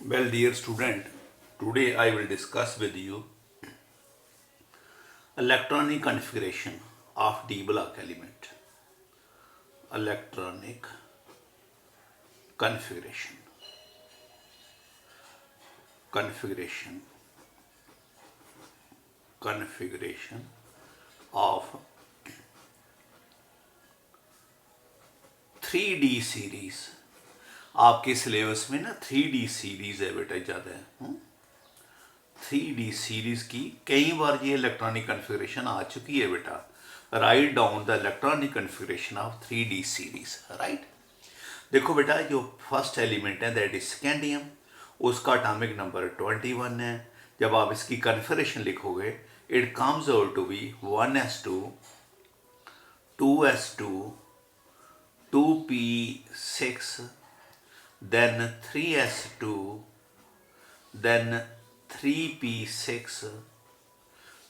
Well, dear student, today I will discuss with you electronic configuration of D block element. Electronic configuration. Configuration. Configuration of 3D series. आपके syllabus में ना 3D series है बेटा, ज़्यादा है. 3D series की कई बार ये इलेक्ट्रॉनिक कन्फिग्रेशन आ चुकी है बेटा. Write down the electronic configuration of 3D series. Right, देखो बेटा, जो फर्स्ट एलिमेंट है दैट इज स्कैंडियम, उसका एटॉमिक नंबर 21 है. जब आप इसकी कन्फिग्रेशन लिखोगे it comes out to be 1s2 2s2 2p6 then 3s2 then 3p6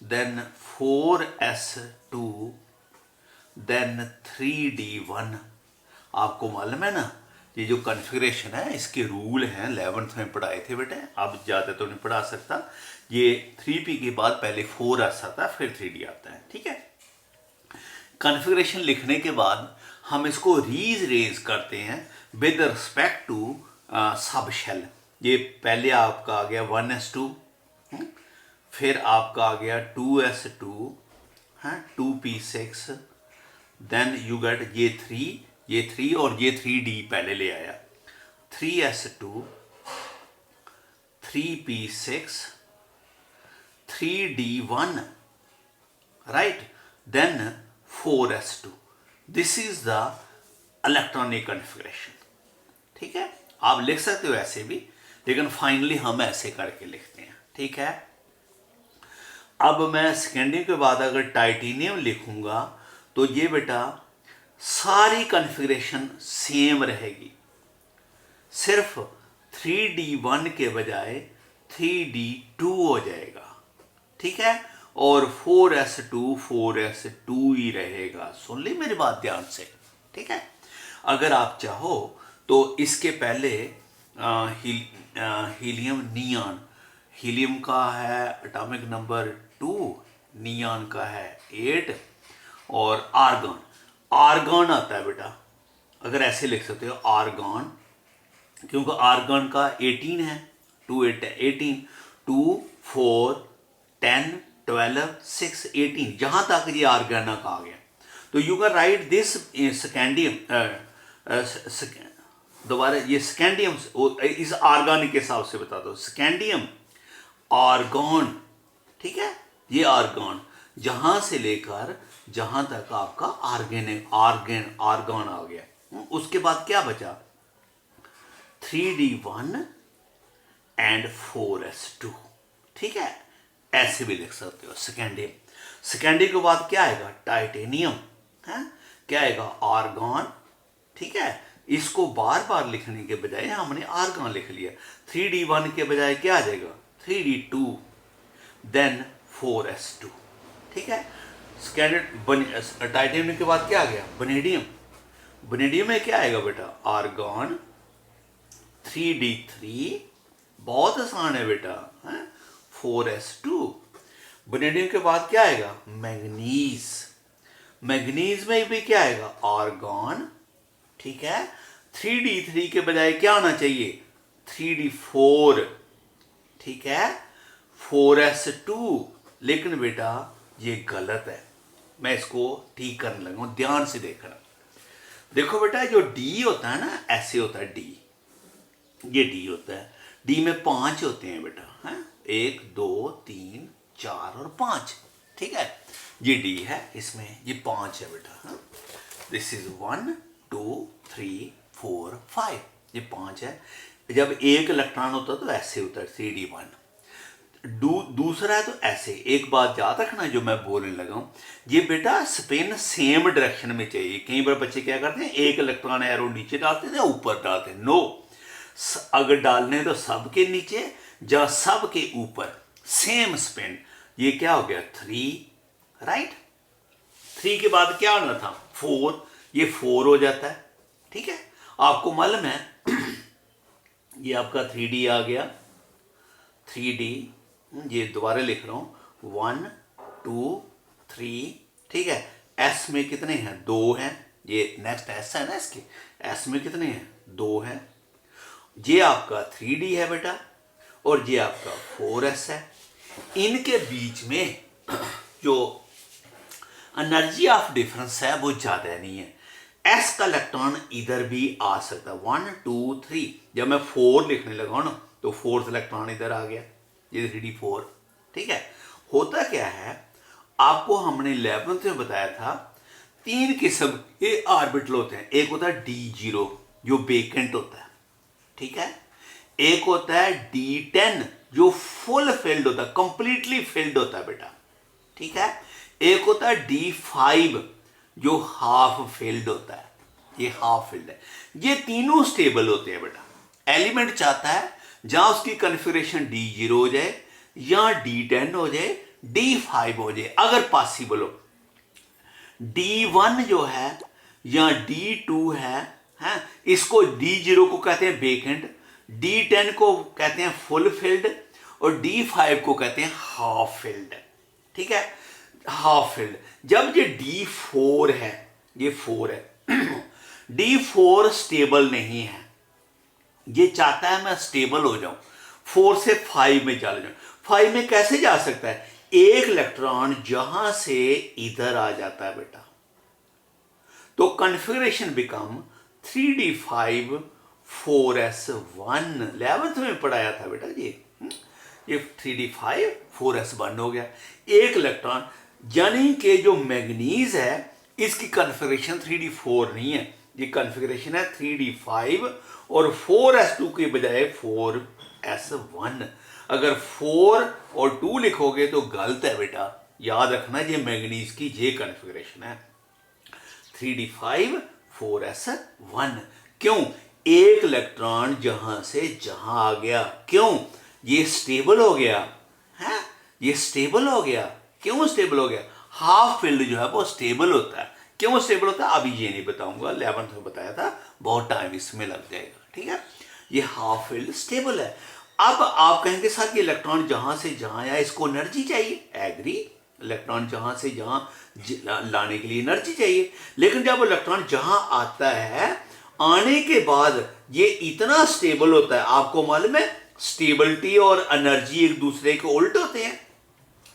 then 4s2 then 3d1. आपको मालूम है ना, ये जो कन्फिग्रेशन है इसके रूल हैं, 11th में पढ़ाए थे बेटे. अब ज़्यादा तो नहीं पढ़ा सकता. ये 3p के बाद पहले 4s आता है, फिर 3d आता है. ठीक है. कन्फिग्रेशन लिखने के बाद हम इसको रीअरेंज करते हैं with respect to sub shell. ये पहले आपका आ गया 1s2, फिर आपका आ गया 2s2, 2p6, then you get ये 3 और ये 3d पहले ले आया. 3s2 3p6 3d1, right, then 4s2. This is the electronic configuration. ठीक है, आप लिख सकते हो ऐसे भी, लेकिन फाइनली हम ऐसे करके लिखते हैं. ठीक है. अब मैं स्कैंडियम के बाद अगर टाइटेनियम लिखूंगा तो ये बेटा सारी कन्फिग्रेशन सेम रहेगी, सिर्फ 3d1 के बजाय 3d2 हो जाएगा. ठीक है, और 4s2 ही रहेगा. सुन ली मेरी बात ध्यान से. ठीक है. अगर आप चाहो तो इसके पहले हीलियम नियॉन, हीलियम का है एटॉमिक नंबर 2, नियॉन का है 8, और आर्गन, आर्गन आता है बेटा. अगर ऐसे लिख सकते हो आर्गन, क्योंकि आर्गन का 18 है, 2 8 18, 2 4 10 12 6 18, जहां तक ये आर्गेनिक आ गया. तो you can write this scandium, दोबारा ये स्कैंडियम इस आर्गेनिक के हिसाब से बता दो. Scandium, argon. ठीक है, ये आर्गन जहां से लेकर जहां तक आपका आर्गन आ गया. उसके बाद क्या बचा? 3d1 and 4s2. ठीक है, ऐसे भी लिख सकते हो स्कैंडियम. स्कैंडियम के बाद क्या आएगा? टाइटेनियम है. क्या आएगा? आर्गन. ठीक है, इसको बार बार लिखने के बजाय हमने आर्गन लिख लिया. 3d1 के बजाय क्या आ जाएगा? 3d2 then 4s2. ठीक है. स्कैंडियम टाइटेनियम के बाद क्या आ गया? वनेडियम. वनेडियम में क्या आएगा बेटा? आर्गन. 3d3, बहुत आसान है बेटा, 4s2. वनेडियम के बाद क्या आएगा? मैग्नीज. मैग्नीज में भी क्या आएगा? आर्गन. ठीक है. 3d3 के बजाय क्या आना चाहिए? 3d4. ठीक है, 4s2. लेकिन बेटा ये गलत है, मैं इसको ठीक करने लगा हूं, ध्यान से देखना. देखो बेटा, जो D होता है ना, ऐसे होता है D, ये D होता है. D में 5 होते हैं बेटा, 1 2 3 4 और 5. ठीक है, ये D है, इसमें ये 5 है बेटा. दिस इज 1 2 3 4 5, ये 5 है. जब एक इलेक्ट्रॉन होता है तो ऐसे होता है 3d1. दूसरा है तो ऐसे. एक बात याद रखना जो मैं बोलने लगा हूं, ये बेटा स्पिन सेम डायरेक्शन में चाहिए. कई बार बच्चे क्या करते हैं, एक इलेक्ट्रॉन एरो नीचे डालते हैं, ऊपर डालते हैं. नो, अगर डालने तो सब के नीचे या सब के ऊपर, सेम स्पिन. ये क्या हो गया? 3, राइट. 3 के बाद क्या आना था? 4, ये 4 हो जाता है. ठीक है. आपको मालूम है ये आपका 3D आ गया, 3D, ये दोबारा लिख रहा हूँ, 1 2 3, ठीक है। एस में कितने हैं, 2 हैं, ये नेक्स्ट एस है ना, इसके एस में कितने हैं, 2 हैं। ये आपका 3D है बेटा, और ये आपका 4s है। इनके बीच में जो एनर्जी ऑफ डिफरेंस है वो ज़्यादा नहीं है। एस का इलेक्ट्रॉन इधर भी आ सकता है, 1 2 3। जब मैं 4 लिखने लगा ना तो फोर्थ इलेक्ट्रॉन इधर आ गया, ये 3D4, ठीक है। होता क्या है, आपको हमने 11th में बताया था, 3 किस्म के ऑर्बिटल होते हैं। एक होता है D0 जो वेकेंट होता है, ठीक है। एक होता है D10 जो फुल फिल्ड होता है, कंप्लीटली फिल्ड होता है बेटा, ठीक है। एक होता है D5 जो हाफ फिल्ड होता है, ये हाफ फिल्ड है। ये तीनों स्टेबल होते हैं बेटा। एलिमेंट चाहता है जहां उसकी कन्फिगरेशन D0 हो जाए या D10 हो जाए, D5 हो जाए, अगर पॉसिबल हो। D1 जो है या D2 है, इसको D0 को कहते हैं वेकेंट, D10 को कहते हैं फुल फिल्ड, और D5 को कहते हैं हाफ फिल्ड, ठीक है, हाफ फिल्ड। जब ये D4 है, ये 4 है, D4 स्टेबल नहीं है, ये चाहता है मैं स्टेबल हो जाऊं, 4 से 5 में चला जाऊं। 5 में कैसे जा सकता है, एक इलेक्ट्रॉन जहां से इधर आ जाता है बेटा, तो configuration become 3D5 4s1। 11th में पढ़ाया था बेटा ये 3D5 4s1 हो गया। एक इलेक्ट्रॉन, यानी कि जो मैग्नीज है इसकी कन्फिगरेशन 3D4 नहीं है, ये कन्फिगरेशन है 3D5 और 4s2 के बजाय 4s1। अगर 4 और 2 लिखोगे तो गलत है बेटा, याद रखना ये मैग्नीज की ये कन्फिगरेशन है 3D5 4s1। क्यों, एक इलेक्ट्रॉन जहां से जहां आ गया, क्यों, ये स्टेबल हो गया है, ये स्टेबल हो गया। क्यों स्टेबल हो गया, हाफ फील्ड जो है वो स्टेबल होता है। क्यों स्टेबल होता है अभी ये नहीं बताऊंगा, 11th में बताया था, बहुत टाइम इसमें लग जाएगा, ठीक है। ये हाफ फील्ड स्टेबल है। अब आप कहेंगे सर कि इलेक्ट्रॉन जहां से जहां आया इसको एनर्जी चाहिए, एग्री, इलेक्ट्रॉन जहां से जहां लाने के लिए एनर्जी चाहिए। लेकिन जब इलेक्ट्रॉन जहां आता है, आने के बाद ये इतना स्टेबल होता है, आपको मालूम है स्टेबिलिटी और एनर्जी एक दूसरे के उल्ट होते हैं।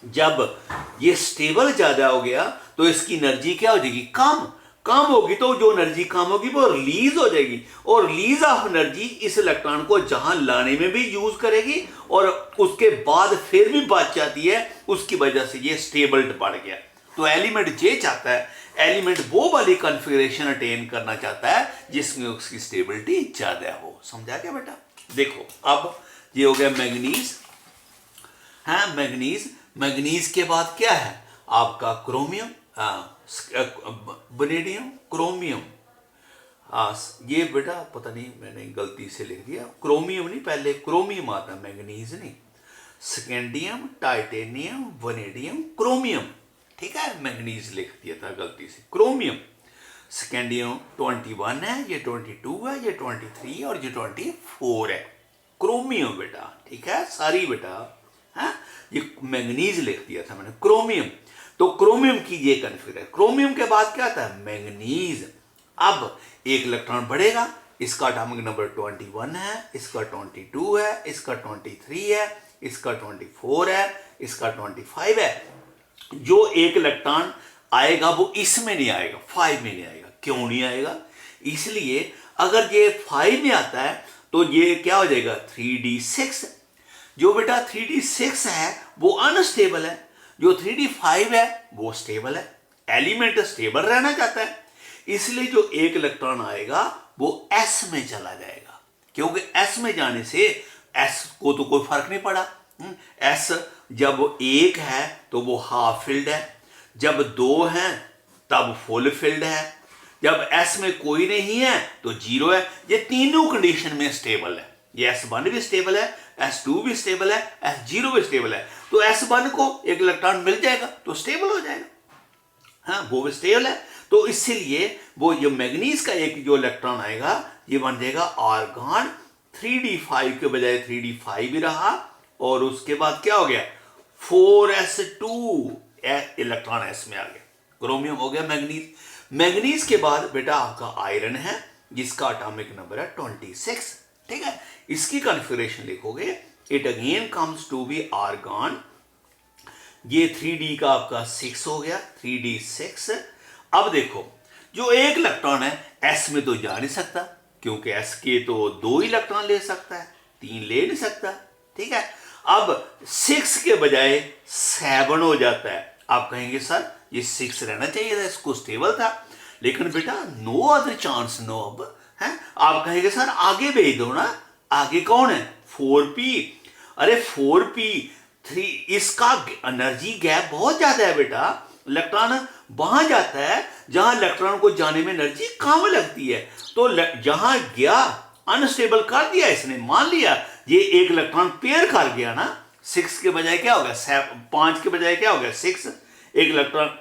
जब ये स्टेबल ज्यादा हो गया तो इसकी एनर्जी क्या हो जाएगी, कम होगी, तो जो एनर्जी कम होगी वो रिलीज हो जाएगी, और रिलीज ऑफ एनर्जी इस इलेक्ट्रॉन को जहां लाने में भी यूज करेगी और उसके बाद फिर भी बच जाती है, उसकी वजह से ये स्टेबल बढ़ गया। तो एलिमेंट ये चाहता है, एलिमेंट वो वाली कॉन्फ़िगरेशन अटेन करना चाहता है जिसमें उसकी स्टेबिलिटी ज्यादा हो। समझा क्या बेटा, देखो अब ये हो गया मैग्नीज, है मैग्नीज। मैग्नीज के बाद क्या है आपका क्रोमियम, वनेडियम, क्रोमियम। ये बेटा पता नहीं मैंने गलती से लिख दिया, क्रोमियम नहीं, पहले क्रोमियम आता, मैग्नीज नहीं। स्कैंडियम, टाइटेनियम, वनेडियम, क्रोमियम, ठीक है, मैग्नीज लिख दिया था गलती से, क्रोमियम। स्कैंडियम 21 है, ये 22 है, ये 23 और ये 24 है, क्रोमियम बेटा, ठीक है सारी बेटा, है ये मैग्नीज लिख दिया था मैंने, क्रोमियम। तो क्रोमियम की ये कन्फिगरेशन, क्रोमियम के बाद क्या आता है मैग्नीज। अब एक इलेक्ट्रॉन बढ़ेगा, इसका एटॉमिक नंबर 21 है, इसका 22 है, इसका 23 है, इसका 24 है, इसका 25 है। जो एक इलेक्ट्रॉन आएगा वो इसमें नहीं आएगा, 5 में नहीं आएगा। क्यों नहीं आएगा, इसलिए अगर ये 5 में आता है तो ये क्या हो जाएगा 3D6। जो बेटा 3D6 है वो अनस्टेबल है, जो 3D5 है वो स्टेबल है। एलिमेंट स्टेबल रहना चाहता है, इसलिए जो एक इलेक्ट्रॉन आएगा वो S में चला जाएगा, क्योंकि S में जाने से S को तो कोई फर्क नहीं पड़ा। S जब 1 है तो वो हाफ फिल्ड है, जब 2 है तब फुल फिल्ड है, जब S में कोई नहीं है तो 0 है। ये तीनों कंडीशन में स्टेबल है, ये S1 भी स्टेबल है, S2 भी स्टेबल है, S0 भी स्टेबल है। तो S1 को एक इलेक्ट्रॉन मिल जाएगा तो स्टेबल हो जाएगा, हाँ वो भी स्टेबल है। तो इसलिए वो ये मैग्नीज का एक जो इलेक्ट्रॉन आएगा ये बन जाएगा आर्गॉन 3d5 के बजाय 3d5 ही रहा, और उसके बाद क्या हो गया 4s2 इलेक्ट्रॉन s में आ गया, क्रोमियम हो गया मैग्नीज। मैग्नीज के बाद बेटा आपका आयरन है जिसका एटॉमिक नंबर है 26, ठीक है। इसकी कॉन्फ़िगरेशन लिखोगे, it again comes to be argon, ये 3d का आपका 6 हो गया, 3d6। अब देखो जो एक इलेक्ट्रॉन है s में तो जा नहीं सकता, क्योंकि s के तो 2 इलेक्ट्रॉन ले सकता है, 3 ले नहीं सकता, ठीक है। अब 6 के बजाय 7 हो जाता है। आप कहेंगे सर ये 6 रहना चाहिए था, इसको स्टेबल था, लेकिन बेटा नो अदर चांस नो अब है। आप कहेंगे सर आगे भेज दो ना, आगे कौन है 4p, अरे 4p 3, इसका एनर्जी गैप बहुत ज्यादा है बेटा, इलेक्ट्रॉन वहां जाता है जहां इलेक्ट्रॉन को जाने में एनर्जी कम लगती है, तो जहां गया अनस्टेबल कर दिया इसने, मान लिया ये एक इलेक्ट्रॉन पेयर कर गया ना, 6 के बजाय क्या हो गया 5 के बजाय क्या हो गया 6, एक इलेक्ट्रॉन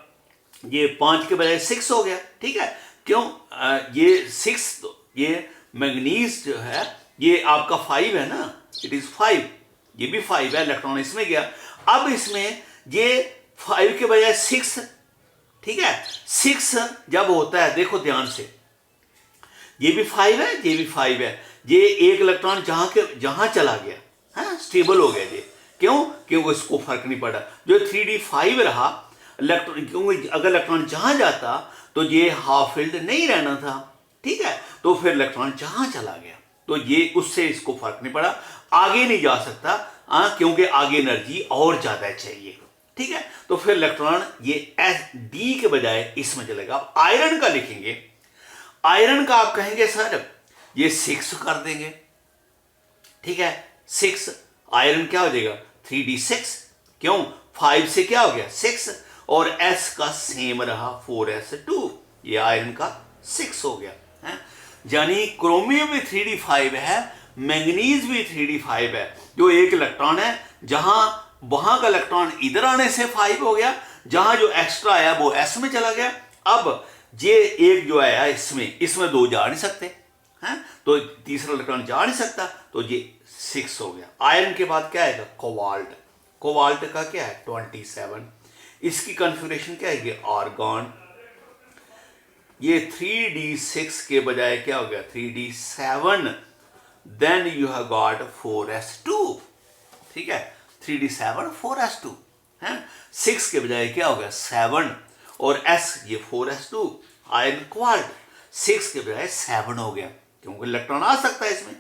ये 5 के बजाय 6 हो गया, ठीक है। क्यों ये 6, ये मैग्नीज जो है ये आपका 5 है ना, इट इज 5, ये भी 5 है, इलेक्ट्रॉन इसमें गया। अब इसमें ये 5 के बजाय 6, ठीक है, 6 जब होता है देखो ध्यान से, ये भी 5 है, ये भी 5 है, ये एक इलेक्ट्रॉन जहां चला गया है स्टेबल हो गया ये, क्योंकि इसको फर्क नहीं पड़ा, जो 3d5 रहा इलेक्ट्रॉन, क्योंकि अगर इलेक्ट्रॉन जहां जाता तो ये हाफ फील्ड नहीं रहना था, ठीक है, तो फिर इलेक्ट्रॉन जहां चला गया तो ये उससे इसको फर्क नहीं पड़ा, आगे नहीं जा सकता, क्योंकि आगे एनर्जी और ज्यादा चाहिए, ठीक है। तो फिर इलेक्ट्रॉन ये डी के बजाय इसमें चलेगा। अब आयरन का लिखेंगे, आयरन का आप कहेंगे सर ये 6 कर देंगे, ठीक है, 6, आयरन क्या हो जाएगा 3d6, क्यों 5 से क्या हो गया 6, और s का सेम रहा 4s2, ये आयरन का 6 हो गया है। यानी क्रोमियम भी 3d5 है, मैंगनीज भी 3d5 है, जो एक इलेक्ट्रॉन है जहां वहां का इलेक्ट्रॉन इधर आने से 5 हो गया, जहां जो एक्स्ट्रा आया वो s में चला गया। अब ये एक जो आया इसमें 2 जा नहीं सकते हैं, तो तीसरा इलेक्ट्रॉन जा नहीं सकता, तो ये 6 हो गया। आयरन के बाद क्या आएगा कोबाल्ट, कोबाल्ट का क्या है 27, इसकी कॉन्फ़िगरेशन क्या है आर्गॉन, ये 3d6 के बजाय क्या हो गया 3d7, then you have got 4s2, ठीक है, 3d7 4s2 है, 6 के बजाय क्या हो गया 7, और s ये 4s2, आयरन क्वाल्ट 6 के बजाय 7 हो गया, क्योंकि इलेक्ट्रॉन आ सकता है इसमें।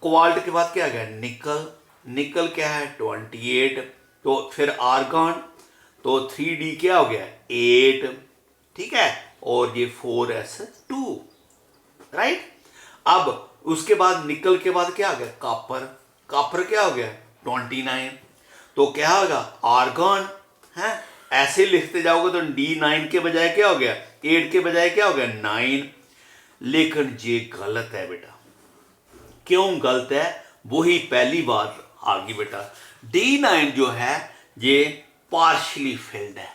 क्वाल्ट के बाद क्या आ गया निकल, निकल क्या है 28, तो फिर आर्गॉन, तो 3d क्या हो गया 8, ठीक है, और ये 4s2, राइट। अब उसके बाद निकल के बाद क्या आ गया कॉपर, कॉपर क्या हो गया 29, तो क्या होगा आर्गॉन है, ऐसे लिखते जाओगे तो D9 के बजाय क्या हो गया 8 के बजाय क्या हो गया 9, लेकिन ये गलत है बेटा। क्यों गलत है, वही पहली बार आ गई बेटा, D9 जो है ये पार्शियली फिल्ड है,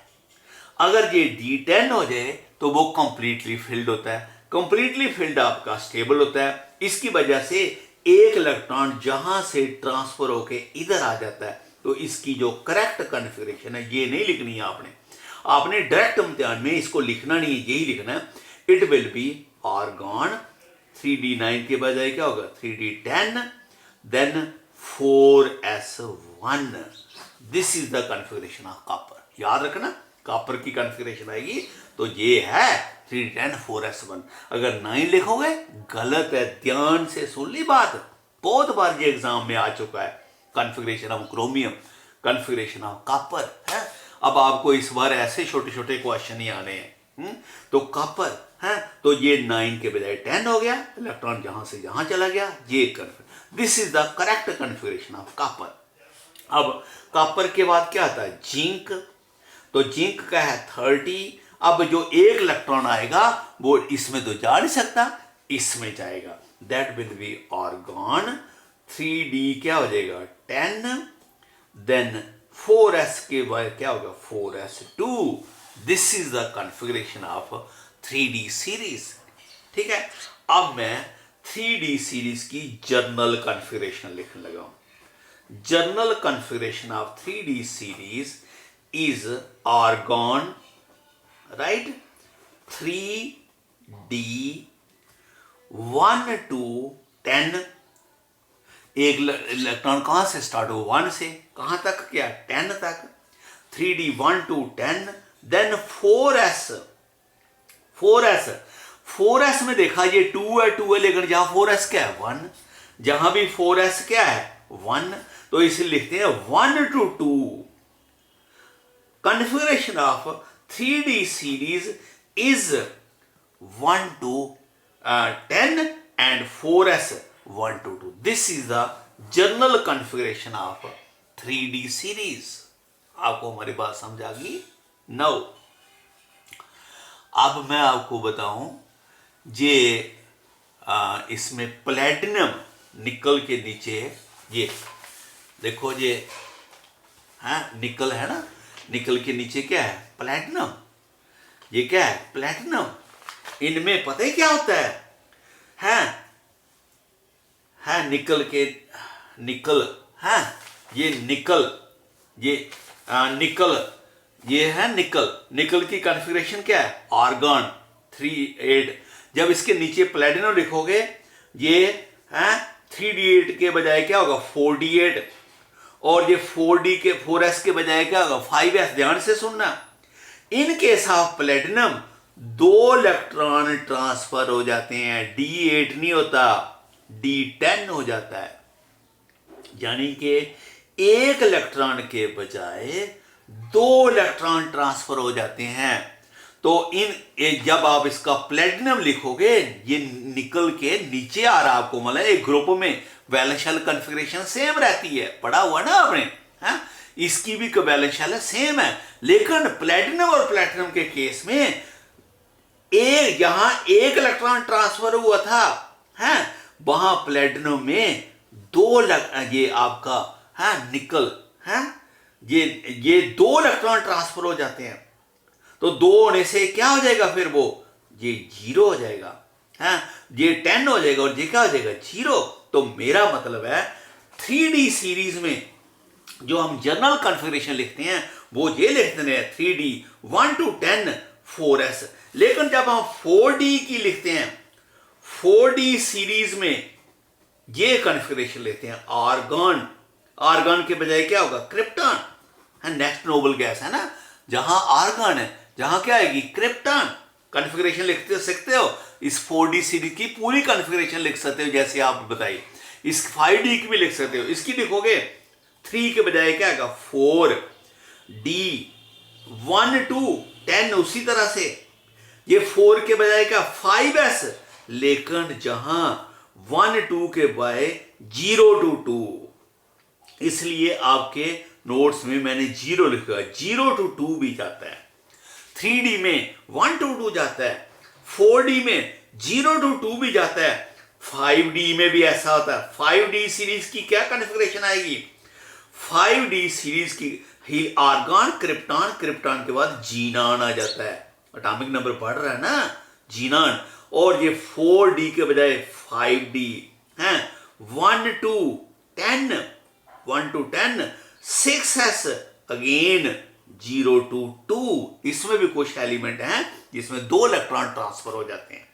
अगर ये D10 हो जाए तो वो कंप्लीटली फिल्ड होता है, कंप्लीटली फिल्ड आपका स्टेबल होता है, इसकी वजह से एक इलेक्ट्रॉन जहां से ट्रांसफर होके इधर आ जाता है, तो इसकी जो करेक्ट कॉन्फ़िगरेशन है ये नहीं लिखनी है आपने, आपने डायरेक्ट इम्तिहान में इसको लिखना नहीं है, यही लिखना है it will be argon, 3d9 के बजाय क्या होगा 3d10, then 4s1, this is the configuration of copper. याद रखना कॉपर की कॉन्फ़िगरेशन आएगी तो ये है 3d10 4s1, अगर 9 लिखोगे गलत है, ध्यान से सुन ली बात, बहुत बार ये एग्जाम में आ चुका है, configuration of chromium, configuration of copper है। अब आपको इस बार ऐसे छोटे छोटे क्वेश्चन ही आने हैं, तो कॉपर है, तो ये 9 के बजाय 10 हो गया, इलेक्ट्रॉन जहां से जहां चला गया, ये this is the correct configuration of copper. अब कॉपर के बाद क्या आता है जिंक, तो जिंक का है 30, अब जो एक इलेक्ट्रॉन आएगा वो इसमें तो जा नहीं सकता, इसमें जाएगा, that will be argon, 3d क्या हो जाएगा 10, देन 4s के बाद क्या होगा 4s2, this is the configuration of 3d series, ठीक है। अब मैं 3D सीरीज की जर्नल कॉन्फ़िगरेशन लिखने लगा हूं। Journal configuration of 3D series is argon, right, 3D 1 to 10। एक इलेक्ट्रॉन कहां से स्टार्ट हो, 1 से कहां तक, क्या 10 तक। 3D 1 to 10, देन 4s में देखा ये 2 है, लेकिन जहां 4s क्या है 1, जहां भी 4s क्या है 1, तो इसे लिखते हैं 1 to 2। Configuration of 3D series is 1 to 10 and 4s 1 to 2। This is the general configuration of 3D series। आपको हमारी बात समझ आ गई। नाउ अब मैं आपको बताऊं ये इसमें प्लेटिनम निकल के नीचे ये देखो, ये निकल है ना, निकल के नीचे क्या है प्लेटिनम। ये क्या है प्लेटिनम। इनमें पता है क्या होता है निकल के निकल है, ये निकल, ये निकल, ये है निकल की कॉन्फ़िगरेशन क्या है आर्गन 3D8। जब इसके नीचे प्लेटिनम लिखोगे ये है 3D8 के बजाय क्या होगा 4D8, और ये 4s के बजाय क्या होगा 5s। ध्यान से सुनना, in case of platinum 2 electron transfer हो जाते हैं, D8 नहीं होता, D10 हो जाता है। यानी कि एक इलेक्ट्रॉन के बजाय 2 इलेक्ट्रॉन ट्रांसफर हो जाते हैं। तो जब आप इसका प्लेटिनम लिखोगे ये निकल के नीचे आ रहा, आपको मतलब एक ग्रुप में वैलेंस शेल कॉन्फ़िगरेशन सेम रहती है, पढ़ा हुआ ना आपने, है इसकी भी वैलेंस शेल सेम है। लेकिन प्लेटिनम और प्लेटिनम के केस में यहां एक इलेक्ट्रॉन ट्रांसफर हुआ था, है वहां प्लेटिनम में 2 ये आपका है निकल है, ये 2 इलेक्ट्रॉन ट्रांसफर हो जाते हैं। तो 2 होने से क्या हो जाएगा, फिर वो ये 0 हो जाएगा, है ये 10 हो जाएगा, और ये क्या हो जाएगा 0। तो मेरा मतलब है 3D सीरीज में जो हम जनरल कॉन्फ़िगरेशन लिखते हैं वो ये लिखते हैं 3D 1 to 10 4s। लेकिन जब हम 4D की लिखते हैं, 4D सीरीज में ये कॉन्फ़िगरेशन लेते हैं आर्गन के बजाय क्या होगा क्रिप्टॉन है। नेक्स्ट नोबल गैस है ना, जहां आर्गन है जहां क्या आएगी क्रिप्टॉन। कॉन्फ़िगरेशन लिखते सकते हो, इस 4D सीरीज की पूरी कॉन्फ़िगरेशन लिख सकते हो जैसे आप बताइए, इस 5D की भी लिख सकते हो। इसकी लिखोगे 3 के बजाय क्या आएगा 4D 1 to 10, उसी तरह से ये 4 के बजाय क्या 5s, लेकिन जहां 1 2 के बजाय 0 to 2, इसलिए आपके नोट्स में मैंने 0 लिखा है। 0 to 2 भी जाता है, 3D में 1 to 2 जाता है, 4D में 0 to 2 भी जाता है, 5D में भी ऐसा होता है। 5D सीरीज की क्या कॉन्फ़िगरेशन आएगी, 5D सीरीज की ही आर्गन क्रिप्टॉन के बाद जीनॉन आ जाता है। एटॉमिक नंबर पढ़ रहा है ना जीनॉन। और ये 4D के बजाय 5D है 1 to 10 6s अगेन 0 to 2। इसमें भी कुछ एलिमेंट हैं जिसमें 2 इलेक्ट्रॉन ट्रांसफर हो जाते हैं,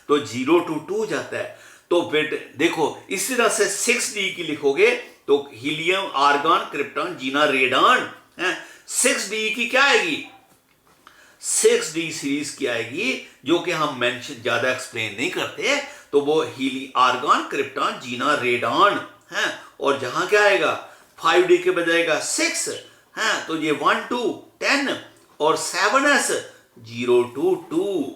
तो 0 to 2 जाता है। तो फिर देखो इस तरह से 6D की लिखोगे तो हीलियम आर्गन क्रिप्टॉन जीना रेडॉन है। 6D की क्या आएगी, 6D सीरीज की आएगी, जो कि हम मेंशन ज्यादा एक्सप्लेन नहीं करते, तो वो आर्गन क्रिप्टॉन जीना रेडॉन है। और जहां क्या आएगा 5D के बजाएगा 6 है, तो ये 1 to 10 और 7s 0 to 2।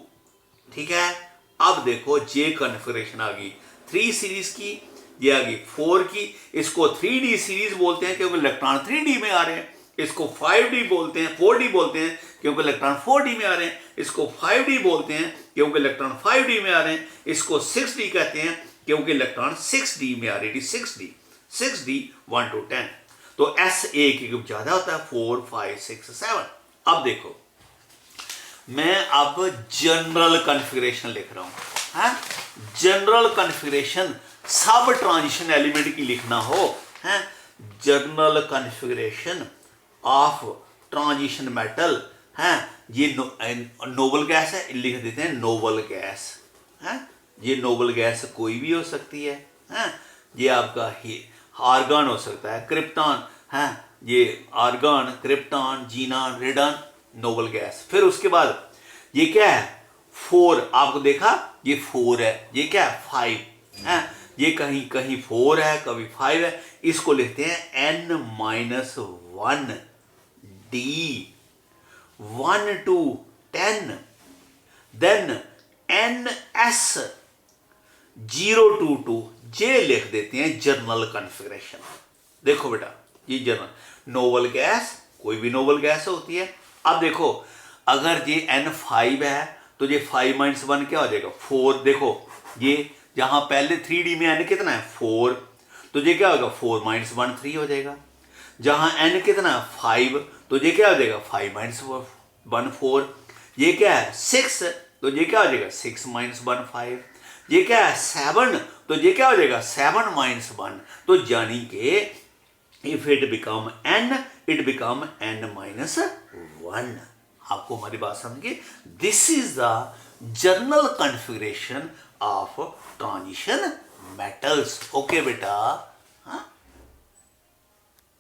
ठीक है, अब देखो जे कॉन्फ़िगरेशन आ गई 3 सीरीज की, ये आ गई 4 की। इसको 3D सीरीज बोलते हैं क्योंकि इलेक्ट्रॉन 3D में आ रहे हैं। इसको 5D बोलते हैं, 4D बोलते हैं क्योंकि इलेक्ट्रॉन 4D में आ रहे हैं। इसको 5D बोलते हैं क्योंकि इलेक्ट्रॉन 5D में आ रहे हैं। इसको 6D कहते हैं क्योंकि इलेक्ट्रॉन 6D में आ रहे हैं। 6D 1 to 10। तो S एक ज्यादा होता है 4 5 6 7। अब देखो मैं अब जनरल कॉन्फ़िगरेशन लिख रहा हूं। है जनरल कॉन्फ़िगरेशन सब ट्रांजिशन एलिमेंट की लिखना हो है general configuration of transition metal है ये नोबल गैस है, लिख देते हैं नोबल गैस है। ये नोबल गैस कोई भी हो सकती है ये आपका आर्गन हो सकता है, क्रिप्टॉन है, ये argon, krypton, xenon, रेडन, noble gas. फिर उसके बाद ये क्या है 4, आपको देखा ये 4 है, ये क्या है 5 है, ये कहीं कहीं 4 है कभी 5 है, इसको लिखते हैं n-1 d 1 to 10, then ns 0 to 2 जे लिख देते हैं जर्नल कॉन्फ़िगरेशन। देखो बेटा ये जर्नल नोबल गैस कोई भी नोबल गैस होती है। अब देखो अगर ये n5 है तो ये 5 - 1 क्या हो जाएगा 4। देखो ये जहां पहले 3D में n कितना है 4 तो ये क्या होगा 4 - 1 3 हो जाएगा। जहां n कितना है 5 तो ये क्या हो जाएगा 5 - 1 4। ये क्या है 6 तो ये क्या हो जाएगा 6 - 1 5। ये क्या है 7 तो ये क्या हो जाएगा 7 - 1। तो यानी कि if it become n it become n-1। आपको हमारी बात समझ गई। This is the general configuration of transition metals. Okay बेटा।